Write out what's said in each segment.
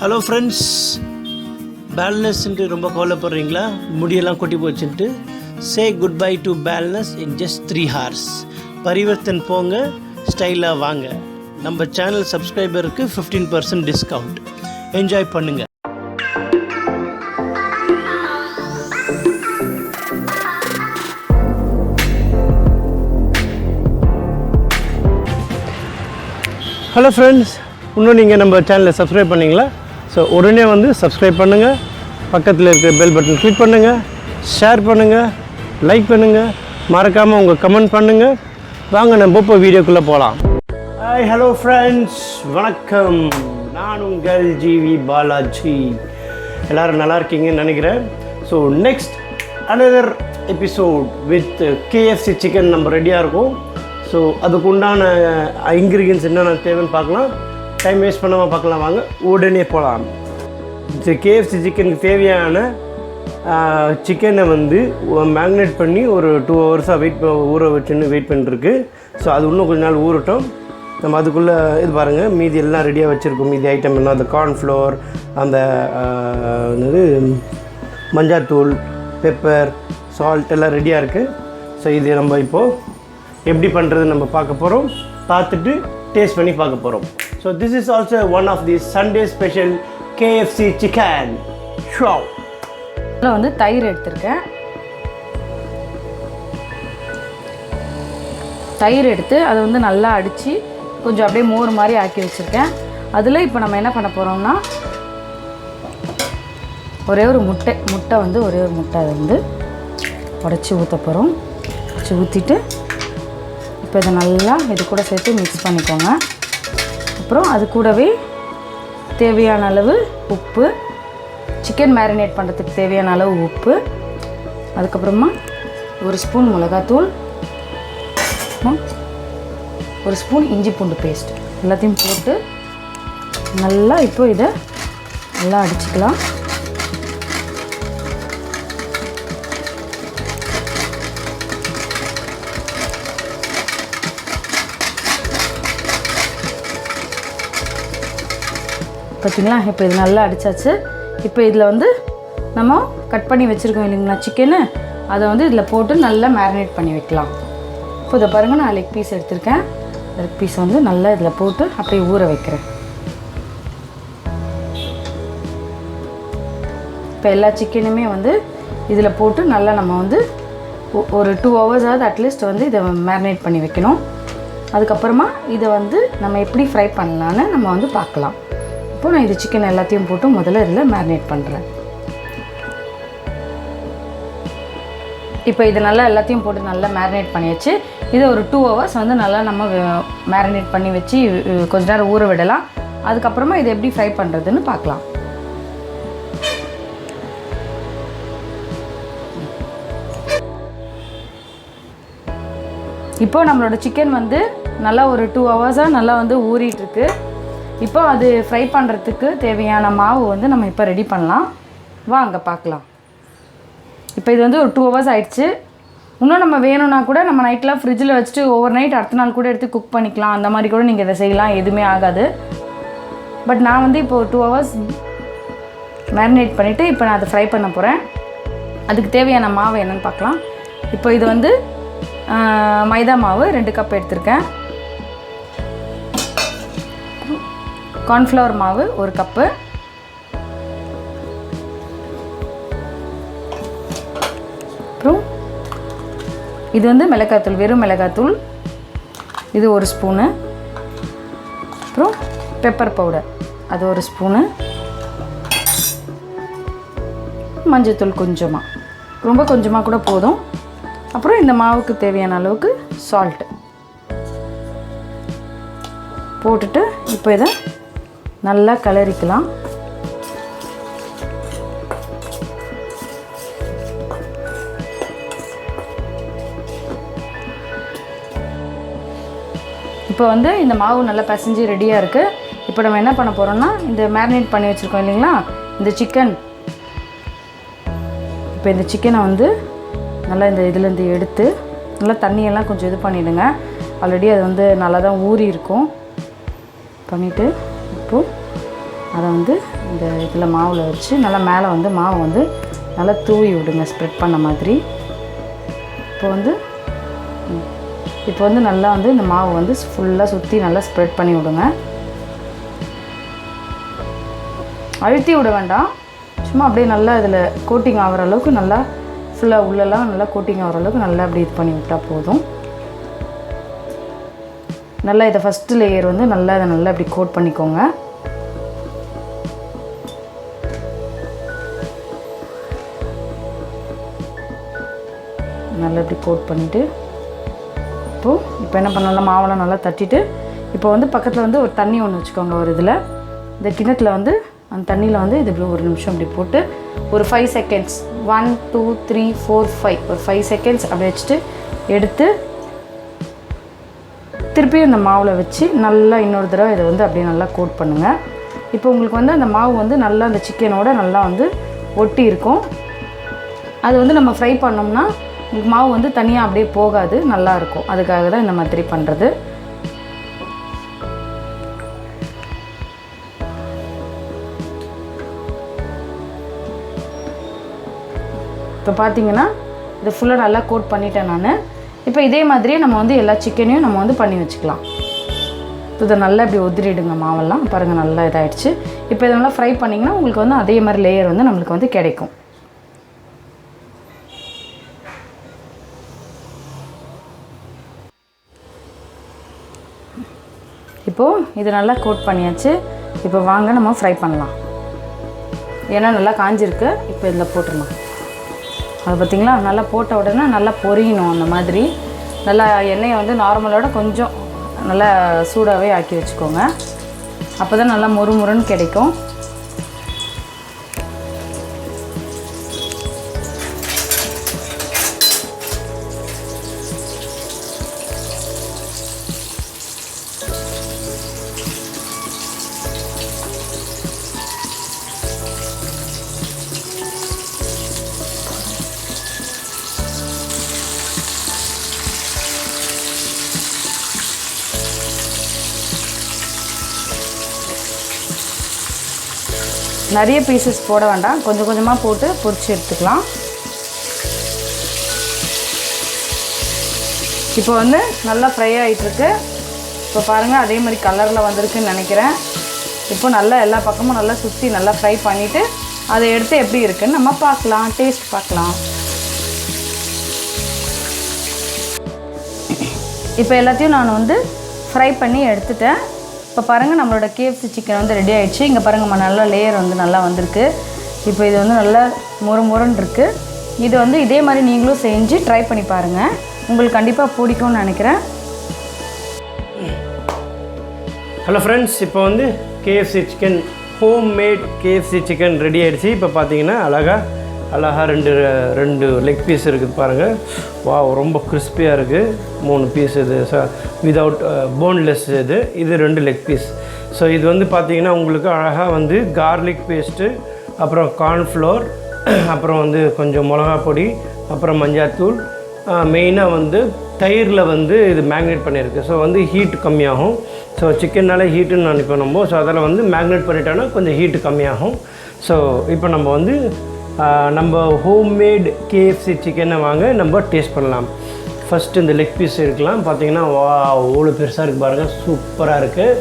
Hello friends, பேலன்ஸ்ன்ட்டு ரொம்ப கவலைப்படுறீங்களா? முடியெல்லாம் கொட்டி போச்சுன்ட்டு say goodbye to balance in just 3 hours. Parivartan போங்க, ஸ்டைலாக வாங்க. நம்ம சேனல் சப்ஸ்கிரைபருக்கு 15% டிஸ்கவுண்ட். என்ஜாய் பண்ணுங்கள். ஹலோ ஃப்ரெண்ட்ஸ், இன்னும் நீங்கள் நம்ம சேனலை சப்ஸ்கிரைப் பண்ணிங்களா? ஸோ உடனே வந்து சப்ஸ்கிரைப் பண்ணுங்கள், பக்கத்தில் இருக்கிற பெல் பட்டன் கிளிக் பண்ணுங்கள், ஷேர் பண்ணுங்கள், லைக் பண்ணுங்கள், மறக்காமல் உங்கள் கமெண்ட் பண்ணுங்கள். வாங்க நம்ம இப்போ வீடியோக்குள்ளே போகலாம். ஹாய், ஹலோ ஃப்ரெண்ட்ஸ், வணக்கம். நான் உங்கள் ஜிவி பாலாஜி. எல்லோரும் நல்லா இருக்கீங்கன்னு நினைக்கிறேன். So next another episode with KFC chicken நம்ம ரெடியாக இருக்கும். ஸோ அதுக்கு உண்டான இன்க்ரீடியன்ஸ் என்னென்ன தேவைன்னு பார்க்கலாம். டைம் வேஸ்ட் பண்ணாமல் பார்க்கலாம். வாங்க உடனே போகலாம். KFC சிக்கனுக்கு தேவையான சிக்கனை வந்து மேக்னேட் பண்ணி ஒரு 2 hours ஊற வச்சுன்னு வெயிட் பண்ணிருக்கு. ஸோ அது இன்னும் கொஞ்ச நாள் ஊறட்டும். நம்ம அதுக்குள்ளே இது பாருங்கள், மீதி எல்லாம் ரெடியாக வச்சுருக்கோம். மீதி ஐட்டம் எல்லாம் அந்த கார்ன்ஃப்ளோர், அந்த மஞ்சாத்தூள், பெப்பர், சால்ட் எல்லாம் ரெடியாக இருக்குது. ஸோ இது நம்ம இப்போது எப்படி பண்ணுறது நம்ம பார்க்க போகிறோம். பார்த்துட்டு டேஸ்ட் பண்ணி பார்க்க போகிறோம். So this is also one of the Sunday special KFC chicken show. இதில் வந்து தயிர் எடுத்திருக்கேன். தயிர் எடுத்து அதை வந்து நல்லா அடித்து கொஞ்சம் அப்படியே மோர் மாதிரி ஆக்கி வச்சுருக்கேன். அதில் இப்போ நம்ம என்ன பண்ண போகிறோம்னா, ஒரே ஒரு முட்டை வந்து ஒரே ஒரு முட்டை அதை வந்து உடச்சி ஊற்ற போகிறோம். உடச்சி ஊற்றிட்டு இப்போ இதை நல்லா இது கூட சேர்த்து மிக்ஸ் பண்ணிக்கோங்க. அப்புறம் அது கூடவே தேவையான அளவு உப்பு, சிக்கன் மேரினேட் பண்ணுறதுக்கு தேவையான அளவு உப்பு, அதுக்கப்புறமா 1 ஸ்பூன் மிளகாத்தூள், ஒரு ஸ்பூன் இஞ்சி பூண்டு பேஸ்ட் எல்லாத்தையும் போட்டு நல்லா இப்போ இதை நல்லா அடிச்சுக்கலாம். பார்த்திங்களா? இப்போ இது நல்லா அடித்தாச்சு. இப்போ இதில் வந்து நம்ம கட் பண்ணி வச்சுருக்கோம் இல்லைங்களா சிக்கனு, அதை வந்து இதில் போட்டு நல்லா மேரினேட் பண்ணி வைக்கலாம். இப்போ இதை பாருங்கள், நான் லெக் பீஸ் எடுத்திருக்கேன். லெக் பீஸ் வந்து நல்லா இதில் போட்டு அப்படியே ஊற வைக்கிறேன். இப்போ எல்லா சிக்கனுமே வந்து இதில் போட்டு நல்லா நம்ம வந்து ஒரு 2 hours அட்லீஸ்ட் வந்து இதை மேரினேட் பண்ணி வைக்கணும். அதுக்கப்புறமா இதை வந்து நம்ம எப்படி ஃப்ரை பண்ணலான்னு நம்ம வந்து பார்க்கலாம். இப்போ நான் இது சிக்கன் எல்லாத்தையும் போட்டு முதல்ல இதில் மேரினேட் பண்ணுறேன். இப்போ இது நல்லா எல்லாத்தையும் போட்டு நல்லா மேரினேட் பண்ணியாச்சு. இதை ஒரு 2 hours வந்து நல்லா நம்ம மேரினேட் பண்ணி வச்சு கொஞ்ச நேரம் ஊற விடலாம். அதுக்கப்புறமா இதை எப்படி ஃப்ரை பண்ணுறதுன்னு பார்க்கலாம். இப்போ நம்மளோட சிக்கன் வந்து நல்லா ஒரு 2 hours நல்லா வந்து ஊறிட்டுருக்கு. இப்போ அது ஃப்ரை பண்ணுறதுக்கு தேவையான மாவு வந்து நம்ம இப்போ ரெடி பண்ணலாம். வாங்க பார்க்கலாம். இப்போ இது வந்து ஒரு 2 hours ஆயிடுச்சு. இன்னும் நம்ம வேணும்னா கூட நம்ம நைட்லாம் ஃப்ரிட்ஜில் வச்சுட்டு ஓவர் நைட் அடுத்த நாள் கூட எடுத்து குக் பண்ணிக்கலாம். அந்த மாதிரி கூட நீங்கள் இதை செய்யலாம், எதுவுமே ஆகாது. பட் நான் வந்து இப்போ 2 hours மேரினேட் பண்ணிவிட்டு இப்போ நான் அதை ஃப்ரை பண்ண போகிறேன். அதுக்கு தேவையான மாவு என்னென்னு பார்க்கலாம். இப்போ இது வந்து மைதா மாவு 2 கப் எடுத்திருக்கேன். கார்ன்ஃப்ளவர் மாவு 1 கப்பு, அப்புறம் இது வந்து மிளகாத்தூள், வெறும் மிளகாத்தூள், இது 1 ஸ்பூனு, அப்புறம் பெப்பர் பவுடர் அது 1 ஸ்பூனு, மஞ்சத்தூள் கொஞ்சமாக, ரொம்ப கொஞ்சமாக கூட போதும். அப்புறம் இந்த மாவுக்கு தேவையான அளவுக்கு சால்ட்டு போட்டுட்டு இப்போ இதை நல்லா கலரிக்கலாம். இப்போ வந்து இந்த மாவு நல்லா பிசைஞ்சு ரெடியாக இருக்குது. இப்போ நம்ம என்ன பண்ண போகிறோம்னா, இந்த மேரினேட் பண்ணி வச்சுருக்கோம் இல்லைங்களா இந்த சிக்கன், இப்போ இந்த சிக்கனை வந்து நல்லா இந்த இதுலேருந்து எடுத்து நல்லா தண்ணியெல்லாம் கொஞ்சம் இது பண்ணிவிடுங்க. ஆல்ரெடி அது வந்து நல்லா தான் ஊறி இருக்கும். பண்ணிவிட்டு இப்போது அதை வந்து இந்த இதில் மாவில் வச்சு நல்லா மேலே வந்து மாவை வந்து நல்லா தூவி விடுங்க, ஸ்ப்ரெட் பண்ண மாதிரி. இப்போ வந்து நல்லா வந்து இந்த மாவு வந்து ஃபுல்லாக சுற்றி நல்லா ஸ்ப்ரெட் பண்ணி விடுங்க. அழுத்தி விட வேண்டாம், சும்மா அப்படியே நல்லா இதில் கோட்டிங் ஆகிற அளவுக்கு நல்லா ஃபுல்லாக உள்ளெல்லாம் நல்லா கோட்டிங் ஆகிற அளவுக்கு நல்லா அப்படி இது பண்ணி விட்டால் போதும். நல்லா இதை ஃபஸ்ட்டு லேயர் வந்து நல்லா இதை நல்லா இப்படி கோட் பண்ணிக்கோங்க. நல்லா இப்படி கோட் பண்ணிவிட்டு இப்போ என்ன பண்ணலாம், மாவெல்லாம் நல்லா தட்டிட்டு இப்போ வந்து பக்கத்தில் வந்து ஒரு தண்ணி ஒன்று வச்சுக்கோங்க. ஒரு இதில் இந்த கிணத்துல வந்து அந்த தண்ணியில் வந்து இது இப்படி ஒரு நிமிஷம் இப்படி போட்டு ஒரு 5 செகண்ட்ஸ் 1 2 3 4 5 ஒரு 5 செகண்ட்ஸ் அப்படி வச்சுட்டு எடுத்து திருப்பியும் இந்த மாவில் வச்சு நல்லா இன்னொரு தடவை இதை வந்து அப்படியே நல்லா கோட் பண்ணுங்கள். இப்போ உங்களுக்கு வந்து அந்த மாவு வந்து நல்லா அந்த சிக்கனோட நல்லா வந்து ஒட்டி இருக்கும். அது வந்து நம்ம ஃப்ரை பண்ணோம்னா உங்களுக்கு மாவு வந்து தனியாக அப்படியே போகாது, நல்லாயிருக்கும். அதுக்காக தான் இந்த மாதிரி பண்ணுறது. இப்போ பார்த்தீங்கன்னா இது ஃபுல்லாக நல்லா கோட் பண்ணிட்டேன் நான். இப்போ இதே மாதிரியே நம்ம வந்து எல்லா சிக்கனையும் நம்ம வந்து பண்ணி வச்சுக்கலாம். இதை நல்லா இப்படி உதிரிடுங்க மாவெல்லாம். பாருங்கள் நல்லா இதாகிடுச்சு. இப்போ இதை நல்லா ஃப்ரை பண்ணிங்கன்னா உங்களுக்கு வந்து அதே மாதிரி லேயர் வந்து நம்மளுக்கு வந்து கிடைக்கும். இப்போது இது நல்லா கோட் பண்ணியாச்சு. இப்போ வாங்க நம்ம ஃப்ரை பண்ணலாம். ஏன்னா நல்லா காஞ்சிருக்கு. இப்போ இதில் போட்டுடலாம். அது பார்த்திங்களா, நல்லா போட்ட உடனே நல்லா பொரியணும். அந்த மாதிரி நல்லா எண்ணெயை வந்து நார்மலோட கொஞ்சம் நல்லா சூடாகவே ஆக்கி வச்சுக்கோங்க. அப்போ தான் நல்லா மொறுமொறுன்னு கிடைக்கும். நிறைய பீசஸ் போட வேண்டாம், கொஞ்சம் கொஞ்சமாக போட்டு பொரிச்சு எடுத்துக்கலாம். இப்போ வந்து நல்லா ஃப்ரை ஆகிட்டுருக்கு. இப்போ பாருங்கள் அதே மாதிரி கலரில் வந்திருக்குன்னு நினைக்கிறேன். இப்போ நல்லா எல்லா பக்கமும் நல்லா சுற்றி நல்லா ஃப்ரை பண்ணிவிட்டு அதை எடுத்து எப்படி இருக்குன்னு நம்ம பார்க்கலாம், டேஸ்ட் பார்க்கலாம். இப்போ எல்லாத்தையும் நான் வந்து ஃப்ரை பண்ணி எடுத்துட்டேன். இப்போ பாருங்கள் நம்மளோட KFC சிக்கன் வந்து ரெடி ஆகிடுச்சு. இங்கே பாருங்கம்மா நல்லா லேயர் வந்து நல்லா வந்திருக்கு. இப்போ இது வந்து நல்லா மொறுன்னு இருக்குது. இது வந்து இதே மாதிரி நீங்களும் செஞ்சு ட்ரை பண்ணி பாருங்கள், உங்களுக்கு கண்டிப்பாக பிடிக்கும்னு நினைக்கிறேன். ஹலோ ஃப்ரெண்ட்ஸ், இப்போ வந்து KFC chicken homemade KFC chicken ready ஆகிடுச்சு. இப்போ பார்த்தீங்கன்னா அழகாக ரெண்டு லெக் பீஸ் இருக்குது பாருங்கள். வா, ரொம்ப கிறிஸ்பியாக இருக்குது. 3 பீஸ் இது விதவுட் போன்லெஸ். இது 2 லெக் பீஸ். ஸோ இது வந்து பார்த்திங்கன்னா உங்களுக்கு அழகாக வந்து கார்லிக் பேஸ்ட்டு, அப்புறம் கார்ன்ஃப்ளோர், அப்புறம் வந்து கொஞ்சம் மிளகா பொடி, அப்புறம் மஞ்சாத்தூள், மெயினாக வந்து தயிரில் வந்து இது மேக்னேட் பண்ணியிருக்கு. ஸோ வந்து ஹீட் கம்மியாகும். ஸோ சிக்கன்னால ஹீட்டுன்னு நினைப்போம் நம்ம. ஸோ அதில் வந்து மேக்னேட் பண்ணிட்டோன்னா கொஞ்சம் ஹீட்டு கம்மியாகும். ஸோ இப்போ நம்ம வந்து நம்ம ஹோம்மேட் KFC சிக்கனை வாங்க நம்ம டேஸ்ட் பண்ணலாம். ஃபஸ்ட்டு இந்த லெக் பீஸ் இருக்கலாம். பார்த்தீங்கன்னா வா, அவ்வளோ பெருசாக இருக்குது பாருங்கள், சூப்பராக இருக்குது.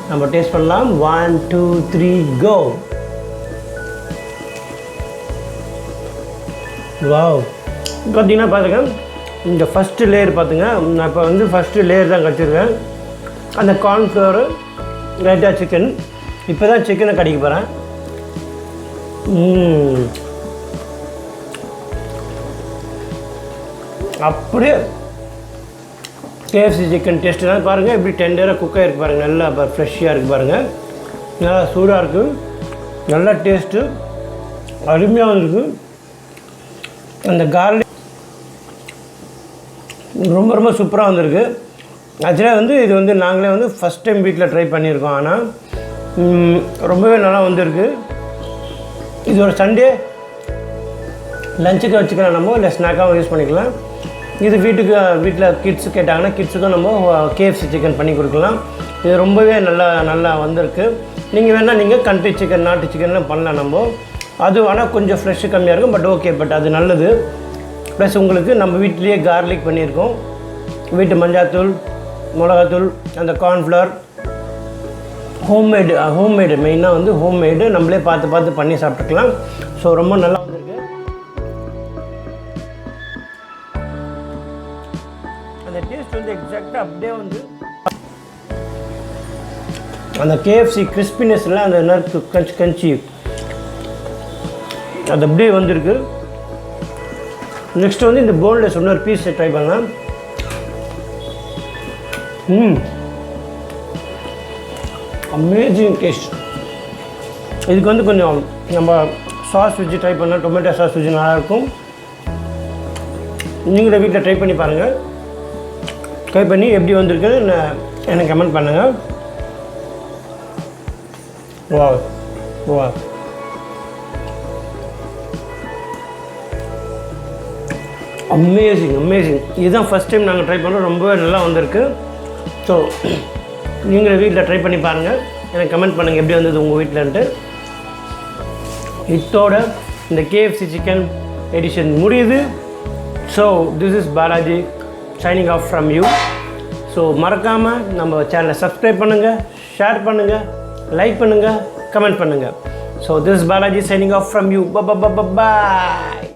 நம்ம டேஸ்ட் பண்ணலாம். 1 2 3 கோ. வாவ், பார்த்தீங்கன்னா பாருங்க, இந்த ஃபஸ்ட்டு லேயர் பார்த்துங்க. நான் இப்போ வந்து ஃபஸ்ட்டு லேயர் தான் கட்டிருக்கேன். அந்த கார்ன்ஃப்ளவரு, ரைட்டா சிக்கன். இப்போ தான் சிக்கனை கடிக்க போகிறேன். அப்படியே KFC சிக்கன் டேஸ்ட்டு தான் பாருங்கள். இப்படி டெண்டராக குக் ஆகிருக்கு பாருங்கள். நல்லா ஃப்ரெஷ்ஷாக இருக்குது பாருங்கள். நல்லா சூடாக இருக்குது. நல்லா டேஸ்ட்டு அருமையாக இருக்குது. அந்த கார்லிக் ரொம்ப சூப்பராக வந்திருக்கு. ஆக்சுவலாக வந்து இது வந்து நாங்களே வந்து ஃபஸ்ட் டைம் வீட்டில் ட்ரை பண்ணியிருக்கோம். ஆனால் ரொம்பவே நல்லா வந்திருக்கு. இது ஒரு சண்டே லஞ்சுக்கு வச்சுக்கலாம் நம்ம, இல்லை ஸ்நாக்காகவும் யூஸ் பண்ணிக்கலாம். இது வீட்டில் கிட்ஸு கேட்டாங்கன்னா கிட்ஸுக்கும் நம்ம KFC சிக்கன் பண்ணி கொடுக்கலாம். இது ரொம்பவே நல்லா வந்திருக்கு. நீங்கள் வேணால் நீங்கள் கண்ட்ரி சிக்கன் நாட்டு சிக்கன்லாம் பண்ணலாம் நம்ம. அது ஆனால் கொஞ்சம் ஃப்ரெஷ்ஷு கம்மியாக இருக்கும், பட் ஓகே, பட் அது நல்லது. ப்ளஸ் உங்களுக்கு நம்ம வீட்டிலேயே கார்லிக் பண்ணியிருக்கோம், வீட்டு மஞ்சாத்தூள், மிளகாத்தூள், அந்த கார்ன்ஃப்ளவர், ஹோம்மேடு மெயினாக வந்து ஹோம்மேடு நம்மளே பார்த்து பண்ணி சாப்பிட்டுக்கலாம். ஸோ ரொம்ப நல்லா வந்திருக்கு. அந்த டேஸ்ட் வந்து எக்ஸாக்டாக அப்படியே வந்து அந்த KFC கிறிஸ்பினஸ்ல அந்த நறுக்கு கஞ்சி அது அப்படியே வந்திருக்கு. நெக்ஸ்ட் வந்து இந்த போன்லெஸ் இன்னொரு பீஸ் ட்ரை பண்ணலாம். Amazing taste. இதுக்கு வந்து கொஞ்சம் நம்ம சாஸ் வச்சு ட்ரை பண்ணால், டொமேட்டோ சாஸ் வச்சு நல்லாயிருக்கும். நீங்களே வீட்டில் ட்ரை பண்ணி பாருங்கள். ட்ரை பண்ணி எப்படி வந்திருக்குன்னு எனக்கு கமெண்ட் பண்ணுங்கள். வா அமேசிங். இதுதான் ஃபஸ்ட் டைம் நாங்கள் ட்ரை பண்ணுறோம், ரொம்பவே நல்லா வந்திருக்கு. ஸோ நீங்களே வீட்டில் ட்ரை பண்ணி பாருங்கள், எனக்கு கமெண்ட் பண்ணுங்கள் எப்படி வந்தது உங்கள் வீட்டிலன்ட்டு. இதோட இந்த KFC சிக்கன் எடிஷன் முடியுது. So this is Balaji signing off from you. So மறக்காமல் நம்ம சேனலை சப்ஸ்கிரைப் பண்ணுங்கள், ஷேர் பண்ணுங்கள், லைக் பண்ணுங்கள், கமெண்ட் பண்ணுங்கள். So this is Balaji signing off from you. Bye.